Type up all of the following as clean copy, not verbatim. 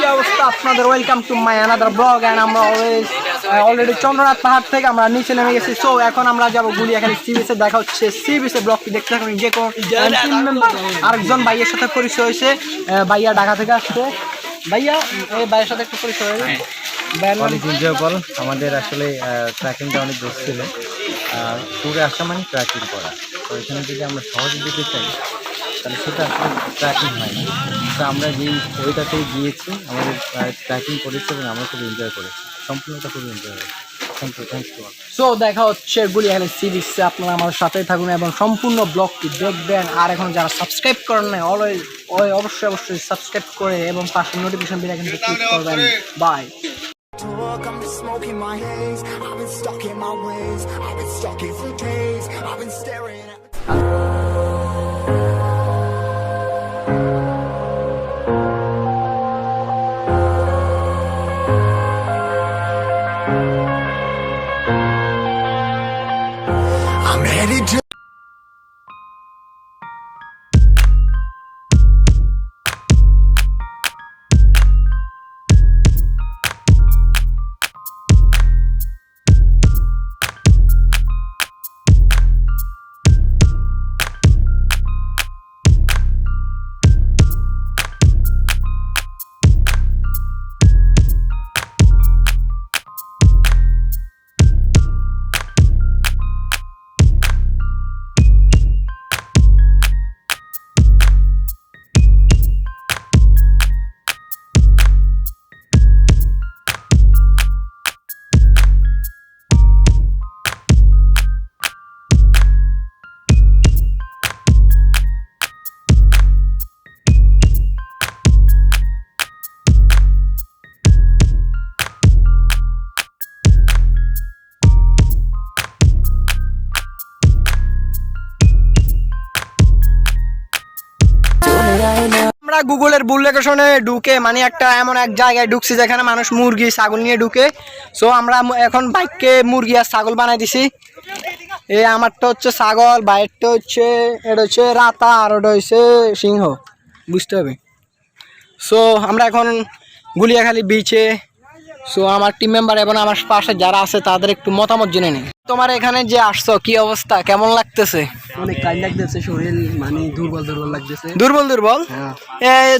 কি অবস্থা আপনাদের? Welcome to my another blog. And আমরা অলরেডি চন্দ্রনাথ পাহাড় থেকে আমরা নিচে নেমে গেছি। সো এখন আমরা যাবো গুলিয়াখালী সি বিচে। দেখা হচ্ছে সি বিচে। ব্লগটি দেখতে থাকুন। যে কোনো টিম মেম্বার আরেকজন ভাইয়ের সাথে পরিচয় হয়েছে। ভাইয়া ঢাকা থেকে আসছে। ভাইয়া এই ভাইয়ের সাথে একটু পরিচয় হয়েছে। আমাদের আসলে ট্রেকিংটা অনেক দূর ছিল। ট্যুরে আসা মানে ট্রেকিং করা। তো এখানে যদি আমরা সহজে যেতে চাই তাহলে সেটা আসলে ট্রেকিং হয় না। তো আমরা যেই ওইটাতেই গিয়েছি, আমাদের ট্রেকিং করেছি এবং আমরা খুব এনজয় করেছি। সম্পূর্ণটা খুব এনজয় হয়েছে। Thank you. সো দেখা হচ্ছে গুলিয়াখালী সি বিচে। আপনারা আমার সাথেই থাকুন এবং সম্পূর্ণ ব্লগটি দেখবেন। আর এখন যারা সাবস্ক্রাইব করেন না অবশ্যই সাবস্ক্রাইব করে এবং পাশে নোটিফিকেশন বেল আইকনটি ক্লিক করবেন। By. I'm just smoking my haze. I've been stuck in my ways. I've been stuck here for days. I've been staring at I'm headed to আমরা গুগলের ভুল লোকেশনে ঢুকে মানে একটা এমন এক জায়গায় ঢুকছি যেখানে মানুষ মুরগি ছাগল নিয়ে ঢুকে। সো আমরা এখন বাইককে মুরগি আর ছাগল বানাই দিছি। আমারটা হচ্ছে ছাগল, বাইরটা হচ্ছে এটা হচ্ছে রাতা, আর ওটা হচ্ছে সিংহ, বুঝতে হবে। সো আমরা এখন গুলিয়াখালী বিচে। সো আমার টিম মেম্বার এবং আমার পাশে যারা আছে তাদের একটু মতামত জেনে নিই। তোমার এখানে যে আসছো কি অবস্থা, কেমন লাগতেছে? অনেক টাইম লাগতেছে, শরীর মানে দুর্বল লাগতেছে। দুর্বল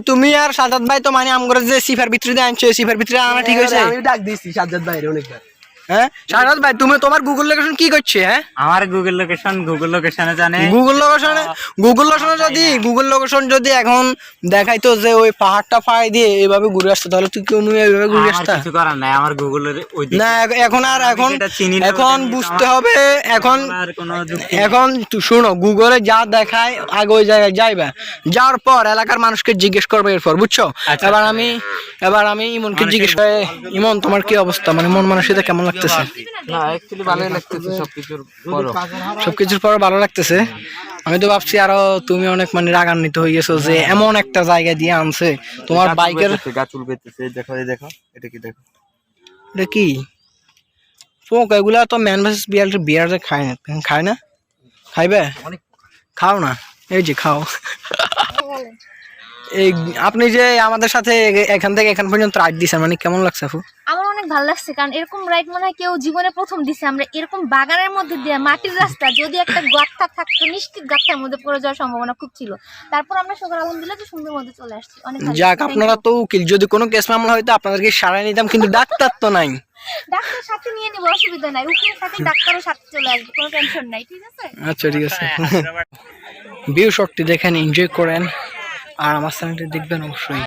তুমি আর সাজাদ ভাই তো মানে আমগরে যে সিফার ভিতরে আনছো, সিফার ভিতরে আনা ঠিক হয়েছে? আমি ডাক দিছি সাজাদ ভাইরে অনেকবার। হ্যাঁ সাজাদ ভাই, তুমি তোমার গুগল লোকেশন কি করছে? হ্যাঁ আমার গুগল লোকেশনে জানে। গুগল লোকেশন যদি এখন দেখাইতো যে ওই পাহাড়টা ফাড়াই দিয়ে এইভাবে ঘুরে আসতো, তাহলে তুই কেউ এইভাবে ঘুরে আসতা? কিছু করার নাই, আমার গুগলের না এখন বুঝতে হবে। এখন শুনো, গুগলে যা দেখায় আগে ওই জায়গায় যাইবা, যাওয়ার পর এলাকার মানুষকে জিজ্ঞেস করবে এরপর, বুঝছো? এবার আমি ইমনকে জিজ্ঞেস করে, ইমন তোমার কি অবস্থা, মানে মন মানসিকতা কেমন লাগতেছে? না অ্যাকচুয়ালি ভালোই লাগতেছে, সবকিছুর পর ভালো লাগতেছে। আমি তো ভাবছি আরো তুমি অনেক মানে রাগান্বিত হয়ে গেছো যে এমন একটা জায়গা দিয়ে আনছে তোমার বাইকের গাছুল বেতেছে। দেখো এটা কি, দেখো এটা কি ফোক? এগুলা তো ম্যান ভার্সেস বিয়ার খায় না খাইবে? খাও না, এই যে খাও। এই আপনি যে আমাদের সাথে এখান থেকে এখান পর্যন্ত রাইড দিছেন, মানে কেমন লাগছে আপু? আমার অনেক ভালো লাগছে, কারণ এরকম রাইড মনে হয় কেউ জীবনে প্রথম দিছে। আমরা এরকম বাগানের মধ্যে দিয়ে মাটির রাস্তা, যদি একটা গাঁথা থাকতো নিশ্চিত গাঁথার মধ্যে পড়ে যাওয়ার সম্ভাবনা খুব ছিল। তারপর আমরা সকাল আলহামদুলিল্লাহ যে সুন্দর মধ্যে চলে আসছি। অনেক যাক, আপনারা তো উকিল, যদি কোনো কেস মামলা হয়তো আপনাদেরকে সারাই নিতাম, কিন্তু ডাক্তার তো নাই। ডাক্তার সাথে নিয়ে নিব, অসুবিধা নাই। উকিলের সাথে ডাক্তারও সাথে চলে আসবে, কোনো টেনশন নাই, ঠিক আছে? আচ্ছা ঠিক আছে। ভিউ শটটি দেখেন, এনজয় করেন, আর আমার চ্যানেলটি দেখবেন অবশ্যই।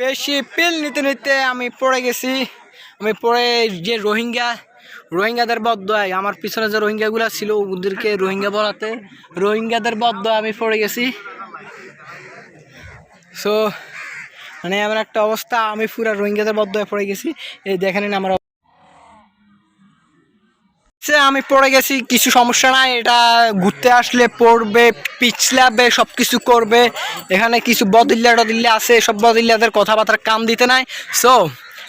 বেশি পিল নিতে আমি পড়ে গেছি। আমি পড়ে যে রোহিঙ্গাদের বদদোয়ায়, আমার পিছনে যে রোহিঙ্গাগুলা ছিল ওদেরকে রোহিঙ্গা বলাতে রোহিঙ্গাদের বদদোয়ায় আমি পড়ে গেছি। সো মানে এমন একটা অবস্থা, আমি পুরা রোহিঙ্গাদের বদদোয়ায় পড়ে গেছি। এই দেখেন আমার আমি পড়ে গেছি, কিছু সমস্যা নাই। এটা ঘুরতে আসলে পড়বে, পিছলাবে, সব কিছু করবে। এখানে কিছু বদিল্লা টদিল্লা আছে, সব বদিল্লাদের কথাবার্তা কান দিতে নাই। সো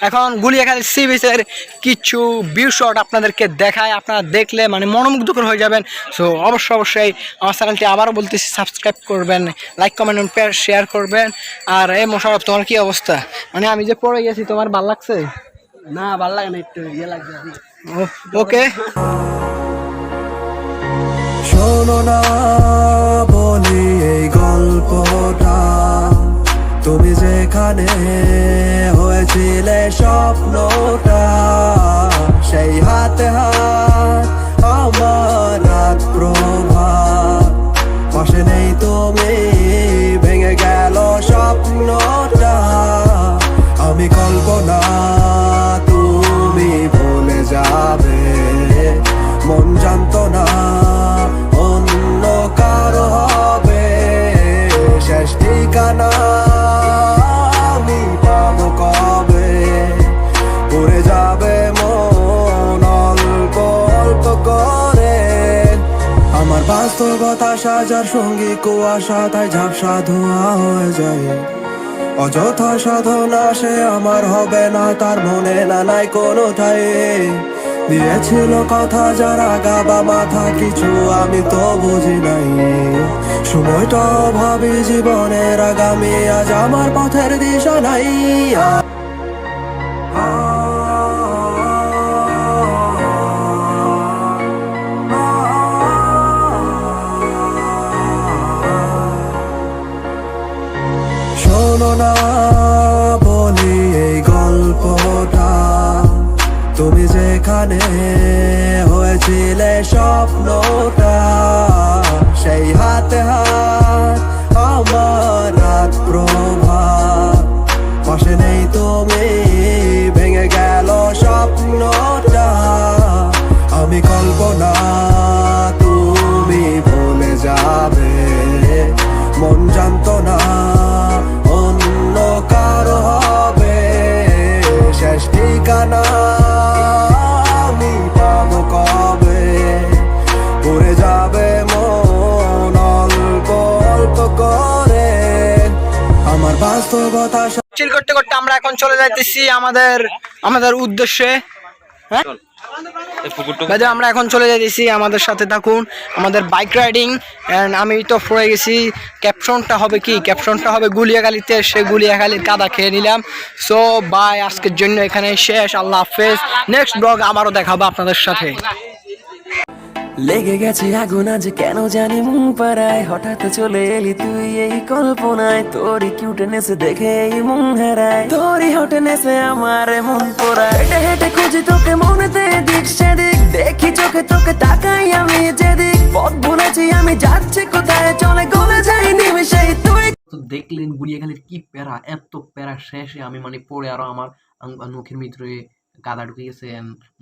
এখন গুলিয়াখালী সি বিচের কিছু ভিউ শট আপনাদেরকে দেখায়, আপনারা দেখলে মানে মনোমুগ্ধকর হয়ে যাবেন। সো অবশ্যই আমার চ্যানেলটি আবারও বলতেছি সাবস্ক্রাইব করবেন, লাইক কমেন্ট শেয়ার করবেন। আর এই মোশাররফ, তোমার কি অবস্থা? মানে আমি যে পড়ে গেছি, তোমার ভালো লাগছে? না ভালো লাগে না, একটু ইয়ে লাগবে। ওকে, শোনো না বলি এই গল্পটা, তুমি যেখানে হয়েছিলে স্বপ্নটা, সেই হাতে হাত আমার রাত প্রভাত, পাশে নেই তুমি, ভেঙে গেল স্বপ্নটা। আমি কল্পনা, তুমি ভুলে যাবে, মন জানতো না অন্য কারো হবে শেষ ঠিকানা। আমি পাবো কবে, উড়ে যাবে মন অল্প অল্প করে। আমার বাস্তবতা সাজার সঙ্গী কুয়াশা, তাই ঝাপসা ধোঁয়া হয়ে যায়। অযথা সাধনা সে আমার হবে না, তার মনে না নাই কোনো ঠাই। দিয়েছিল কথা যারা গাবা মাথা, কিছু আমি তো বুঝি নাই। সময়টা ভাবি জীবনের আগামী, আজ আমার পথের দিশা নাই। শোনো না বলি এই গল্পটা, তুমি যেখানে হয়েছিলে স্বপ্নটা, সেই হাতে হাত আমার রাত প্রভাত, পাশে নেই তুমি, ভেঙে গেল স্বপ্নটা। আমি কল্পনা, তুমি ভুলে যাবে, মন জানতো না অন্য কারো হবে শেষ ঠিকানা। আমি পাবো কবে, উড়ে যাবে মন অল্প অল্প করে। আমার বাস্তবতা চিল করতে করতে আমরা এখন চলে যাইতেছি আমাদের উদ্দেশ্যে। হ্যাঁ ভাই, আমরা এখন চলে যাইতেছি, আমাদের সাথে থাকুন, আমাদের বাইক রাইডিং। অ্যান্ড আমি তো পড়ে গেছি, ক্যাপশনটা হবে কি? ক্যাপশনটা হবে গুলিয়াখালীতে সে গুলিয়াখালীর কাদা খেয়ে নিলাম। সো বাই, আজকের জন্য এখানে শেষ, আল্লাহ হাফেজ। নেক্সট ব্লগ আবারও দেখাবো আপনাদের সাথে। লেগে গেছে আগুন আজ কেন জানি মন পাড়ায়, হঠাৎ চলে এলি তুই এই কল্পনায়, তোরই কিউটনেস দেখে এই মন হারায়, তোরই হটনেসে আমার মন পোড়ায়। হেঁটে হেঁটে খুঁজি তোকে মনেতে দিক সেদিক, দেখি চোখে তোকে তাকাই আমি যেদিক, পথ ভুলেছি আমি যাচ্ছি কোথায়, চলে গলে যাই নিমেষেই তুই। তো দেখলেন গুলিয়াখালীর কি প্যারা, এত প্যারা শেষে আমি মানে পড়ে আরো আমার নখের ভিতরে কাদা ঢুকে গেছে,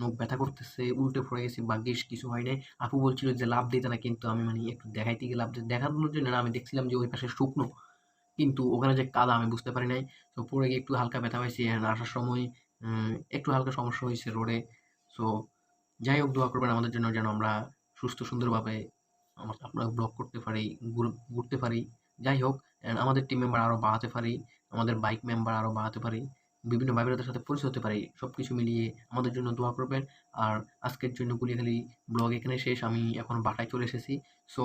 নখ ব্যথা করতেছে, উল্টে পড়ে গেছে, ভাগ্যিস কিছু হয় নাই। আপু বলছিল যে লাভ দিতে না, কিন্তু আমি মানে একটু দেখাইতে গিয়ে লাভ দেখানোর জন্য না, আমি দেখছিলাম যে ওই পাশে শুকনো, কিন্তু ওখানে যে কাদা আমি বুঝতে পারি নাই। তো পড়ে গিয়ে একটু হালকা ব্যথা পাইছি, আসার সময় একটু হালকা সমস্যা হয়েছে রোডে। সো যাই হোক, দোয়া করবেন আমাদের জন্য যেন আমরা সুস্থ সুন্দরভাবে আপনারা ব্লগ করতে পারি, ঘুরতে পারি। যাই হোক, আমাদের টিম মেম্বার আরও বাড়াতে পারি, আমাদের বাইক মেম্বার আরও বাড়াতে পারি, বিভিন্ন ভাই বোনেদের সাথে পরিচয় হতে পারি। সব কিছু মিলিয়ে আমাদের জন্য দোয়া করবেন। আর আজকের জন্য গুলিয়াখালী ব্লগ এখানে শেষ, আমি এখন বাটায় চলে এসেছি। সো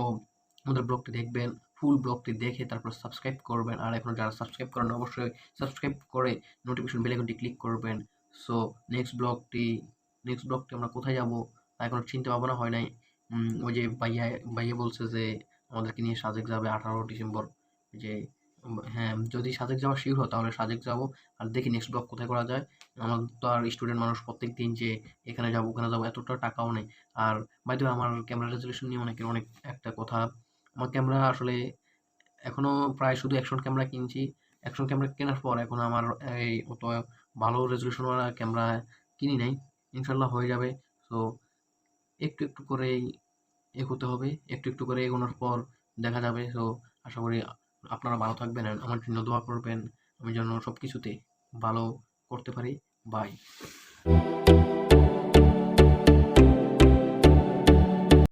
আমাদের ব্লগটি দেখবেন, ফুল ব্লগটি দেখে তারপর সাবস্ক্রাইব করবেন। আর এখন যারা সাবস্ক্রাইব করেন অবশ্যই সাবস্ক্রাইব করে নোটিফিকেশন বেল আইকনটি ক্লিক করবেন। সো নেক্সট ব্লগটি আমরা কোথায় যাব তা এখন চিন্তা ভাবনা হয় নাই। ওই যে ভাইয়া বলছে যে আমাদেরকে নিয়ে সাজেক যাবে 18 ডিসেম্বর। যে হ্যাঁ, যদি সাজেক যাওয়া শিওর হয় তাহলে সাজেক যাব। আর দেখি নেক্সট ব্লগ কোথায় করা যায়। আমার তো আর স্টুডেন্ট মানুষ প্রত্যেক দিন যে এখানে যাবো ওখানে যাবো এতটা টাকাও নেই। আর বাই দ্য ওয়ে, আমার ক্যামেরা রেজলিউশন নিয়ে অনেক একটা কথা। আমার ক্যামেরা আসলে এখনো প্রায় শুধু অ্যাকশন ক্যামেরা কিনছি। অ্যাকশন ক্যামেরা কেনার পর এখন আমার এই অত ভালো রেজলিউশনওয়ালা ক্যামেরা কিনি নাই। ইনশাল্লাহ হয়ে যাবে। সো একটু একটু করেই এগোতে হবে, একটু করে এগোনোর পর দেখা যাবে। সো আশা করি আপনারা ভালো থাকবেন, আর আমার জন্য দোয়া করবেন, আমি যেন সব কিছুতে ভালো করতে পারি। বাই।